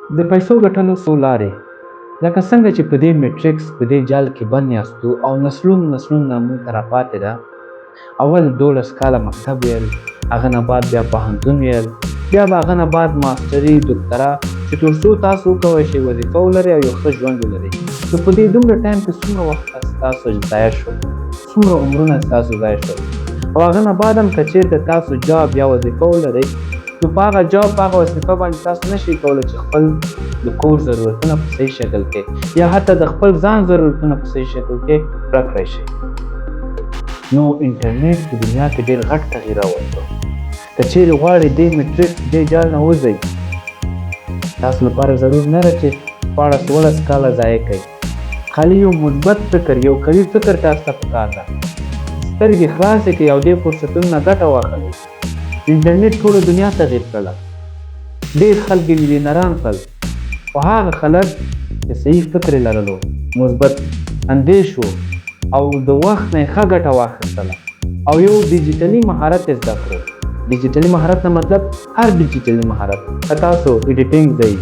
د پیسو ګټلو څو لارې، لکه څنګه چې په دې مټریکس په دې جال کې بند یاستو او نسلونه موږ ته راپاتې ده. اول 12 کاله مکتب ویل، هغه نه بعد بیا پوهنتون ویل، بیا به هغه نه بعد ماستري دکترا، چې تر څو تاسو وکولی شئ وظیفه ولرئ او یو ښه ژوند ولرئ. نو په دې دومره ټایم کې څومره وخت ستاسو ضایع شو، څومره عمرونه ستاسو ضایع شول. او هغه نه بعد هم که چېرته تاسو جاب یا وظیفه ولرئ، نو په هغه جاب په هغه وظیفه باندې تاسو نشئ کولی چې خپل د کور ضرورتونه په صحیح شکل کې یا حتی د خپل ځان ضرورتونه په صحیح شکل کې پوره کړی شئ. نو انټرنیټ په دنیا کې ډېر غټ تغییر راوستو. که چیرې غواړئ دې مټریکس دې جال نه وځئ، تاسو لپاره ضرور نه ده چې 14 کاله ضایع کړئ. خالي یو مثبت فکر، یو قوي فکر تاسو ته پکار ده. سترګې خلاصې کړئ او دې فرصتونو نه ګټه واخلئ. انټرنیټ ټوله دنیا تغییر کړله، ډېر خلک یې میلیونران کړل، خو هغه خلک چې صحیح فکر یې لرلو، مثبت اندیش وو او د وخت نه یې ښه ګټه واخیستله او یو ډیجیټلي مهارت یې زده کړو. ډیجیټلي مهارت نه مطلب هر ډیجیټلي مهارت، که تاسو ایډیټینګ زده یئ،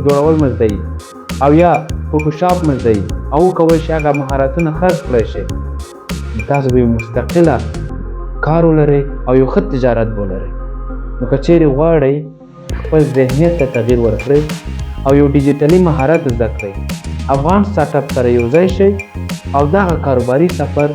جوړول مو زده یئ او یا فوټوشاپ مو زده یئ او وکولی شئ هغه مهارتونه خرڅ کړی شئ، تاسو به یو مستقله کار ولرئ او یو ښه تجارت به ولرئ. نو که چیرې غواړئ خپل ذهنیت ته تغییر ورکړئ او یو ډیجیټلي مهارت زده کړئ، افغان سټارټاپ سره یو ځای شئ او دغه کاروباري سفر